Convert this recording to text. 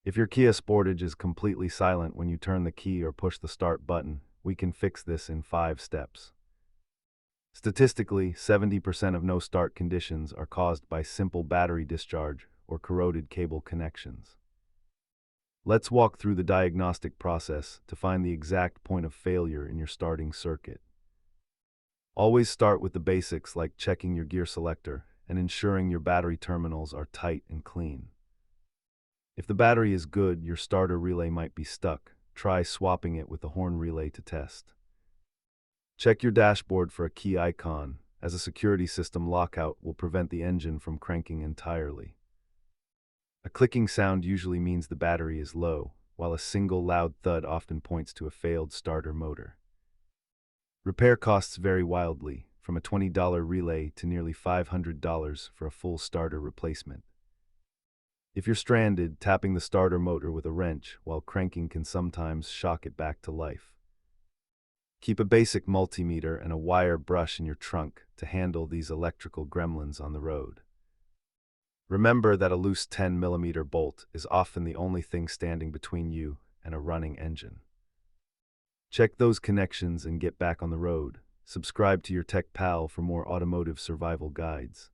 If your Kia Sportage is completely silent when you turn the key or push the start button, we can fix this in 5 steps. Statistically, 70% of no-start conditions are caused by simple battery discharge or corroded cable connections. Let's walk through the diagnostic process to find the exact point of failure in your starting circuit. Always start with the basics like checking your gear selector and ensuring your battery terminals are tight and clean. If the battery is good, your starter relay might be stuck. Try swapping it with the horn relay to test. Check your dashboard for a key icon, as a security system lockout will prevent the engine from cranking entirely. A clicking sound usually means the battery is low, while a single loud thud often points to a failed starter motor. Repair costs vary wildly, from a $20 relay to nearly $500 for a full starter replacement. If you're stranded, tapping the starter motor with a wrench while cranking can sometimes shock it back to life. Keep a basic multimeter and a wire brush in your trunk to handle these electrical gremlins on the road. Remember that a loose 10mm bolt is often the only thing standing between you and a running engine. Check those connections and get back on the road. Subscribe to your Tech Pal for more automotive survival guides.